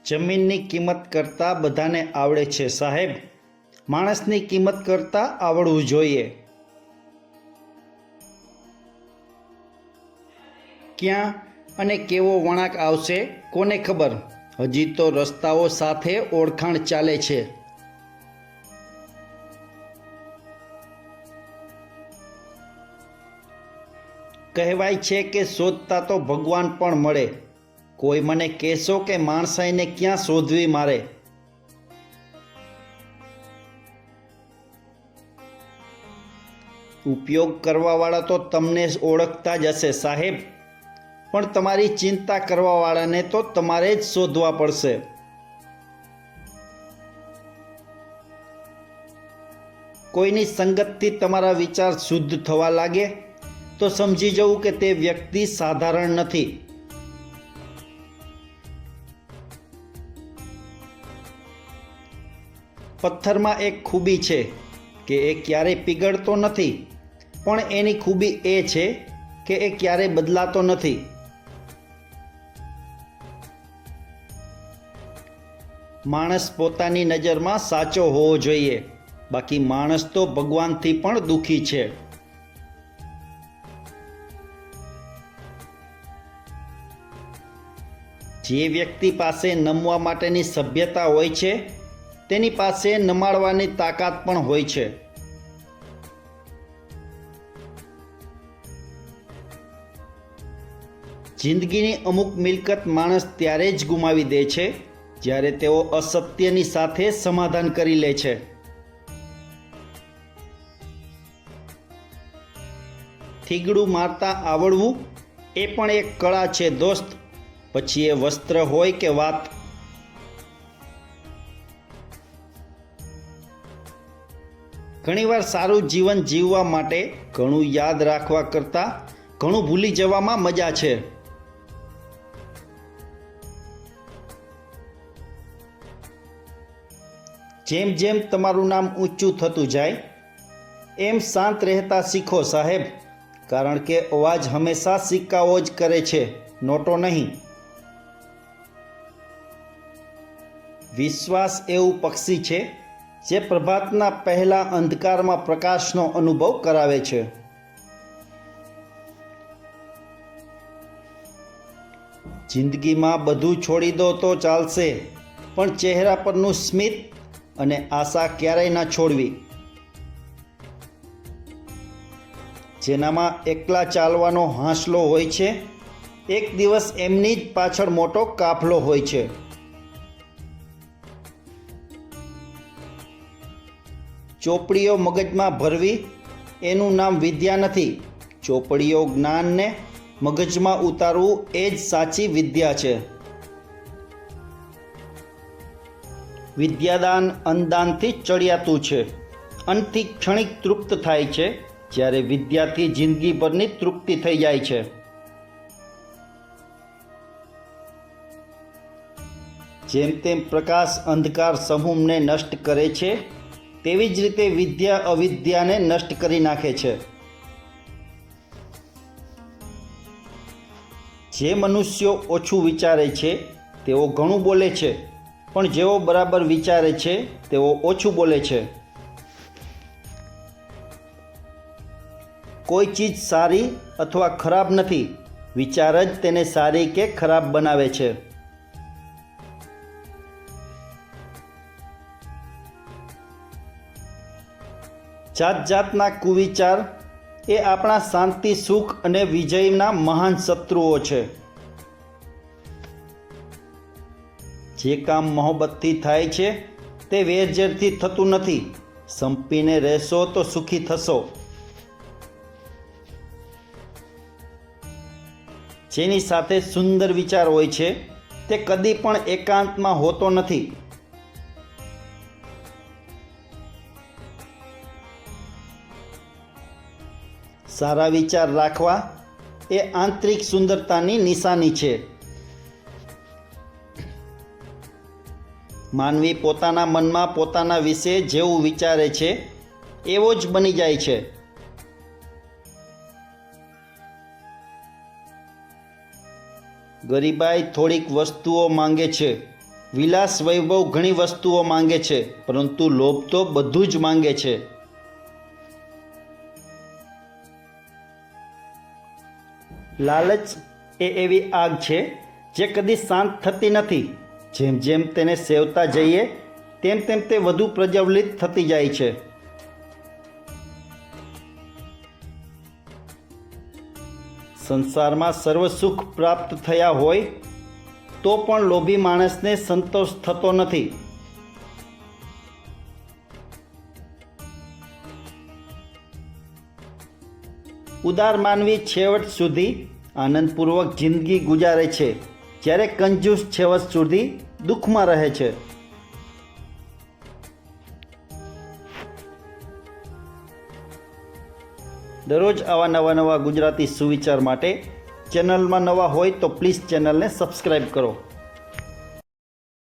જમીનની કિંમત કરતાં બધાને આવડે છે સાહેબ, માણસની કિંમત કરતાં આવડવું જોઈએ. ક્યાં અને કેવો વળાંક આવશે કોને ખબર, હજી તો રસ્તાઓ સાથે ઓળખાણ ચાલે છે. કહેવાય છે કે શોધતા તો ભગવાન પણ મળે. કોઈ મને કહેશો કે માણસાઈને ક્યાં શોધવી મારે. ઉપયોગ કરવાવાળા તો તમને ઓળખતા જ હશે સાહેબ, પણ તમારી ચિંતા કરવાવાળાને તો તમારે જ શોધવા પડશે. કોઈની સંગતથી તમારા વિચાર શુદ્ધ થવા લાગે તો સમજી જવું કે તે વ્યક્તિ સાધારણ નથી. પથ્થરમાં એક ખૂબી છે કે એ ક્યારેય પીગળતો નથી, પણ એની ખૂબી એ છે કે એ ક્યારેય બદલાતો નથી. માણસ પોતાની નજરમાં સાચો હોવો જોઈએ, બાકી માણસ તો ભગવાનથી પણ દુઃખી છે. જે વ્યક્તિ પાસે નમવા માટેની સભ્યતા હોય છે તેની પાસે નમાડવાની તાકાત પણ હોય છે. જિંદગીની અમુક મિલકત માણસ ત્યારે જ ગુમાવી દે છે જ્યારે તેઓ અસત્યની સાથે સમાધાન કરી લે છે. થીગડું મારતા આવડવું એ પણ એક કળા છે દોસ્ત, પછી એ વસ્ત્ર હોય કે વાત. ઘણીવાર સારું જીવન જીવવા માટે ઘણું યાદ રાખવા કરતાં ઘણું ભૂલી જવામાં મજા છે. જેમ જેમ તમારું નામ ઊંચું થતું જાય એમ શાંત રહેતા શીખો સાહેબ, કારણ કે અવાજ હંમેશા સિક્કાઓ જ કરે છે, નોટો નહીં. વિશ્વાસ એવું પક્ષી છે જે પ્રભાતના પહેલા અંધકારમાં પ્રકાશનો અનુભવ કરાવે છે. જિંદગીમાં બધું છોડી દો તો ચાલશે, પણ ચહેરા પરનું સ્મિત અને આશા ક્યારેય ના છોડવી. જેનામાં એકલા ચાલવાનો હાંસલો હોય છે, એક દિવસ એમની જ પાછળ મોટો કાફલો હોય છે. ચોપડીઓ મગજમાં ભરવી એનું નામ વિદ્યા નથી, ચોપડીઓ જ્ઞાનને મગજમાં ઉતારવું એ જ સાચી વિદ્યા છે. વિદ્યાદાન અન્નદાનથી ચડિયાતું છે, અન્નથી ક્ષણિક તૃપ્ત થાય છે, જ્યારે વિદ્યાથી જિંદગીભરની તૃપ્તિ થઈ જાય છે. જેમ તેમ પ્રકાશ અંધકાર સમૂહને નષ્ટ કરે છે, તેવી જ રીતે વિદ્યા અવિદ્યાને નષ્ટ કરી નાખે છે. જે મનુષ્યો ઓછું વિચારે છે તેઓ ઘણું બોલે છે, પણ જેઓ બરાબર વિચારે છે તેઓ ઓછું બોલે છે. કોઈ ચીજ સારી અથવા ખરાબ નથી, વિચાર જ તેને સારી કે ખરાબ બનાવે છે. જાત જાતના કુવિચાર એ આપણા શાંતિ સુખ અને વિજયના મહાન શત્રુઓ છે. જે કામ મોહબ્બતથી થાય છે તે વેરઝેરથી થતું નથી. સંપીને રહેશો તો સુખી થશો. જેની સાથે સુંદર વિચાર હોય છે તે કદી પણ એકાંતમાં હોતો નથી. સારા વિચાર રાખવા એ આંતરિક સુંદરતાની નિશાની છે. માનવી પોતાના મનમાં પોતાના વિશે જેવું વિચારે છે એવો જ બની જાય છે. ગરીબાઈ થોડીક વસ્તુઓ માંગે છે, વિલાસ વૈભવ ઘણી વસ્તુઓ માંગે છે, પરંતુ લોભ તો બધું જ માંગે છે. લાલચ એ એવી આગ છે જે કદી શાંત થતી નથી. જેમ જેમ તેને સેવતા જઈએ તેમ તેમ તે વધુ પ્રજ્વલિત થતી જાય છે. સંસારમાં સર્વ સુખ પ્રાપ્ત થયા હોય તો પણ લોભી માણસને સંતોષ થતો નથી. ઉદાર માનવી છેવટ સુધી આનંદપૂર્વક જિંદગી ગુજારે છે, જ્યારે કંજૂસ છેવટ સુધી દુઃખમાં રહે છે. દરરોજ આવા નવા ગુજરાતી સુવિચાર માટે ચેનલમાં નવા હોય તો પ્લીઝ ચેનલને સબસ્ક્રાઈબ કરો.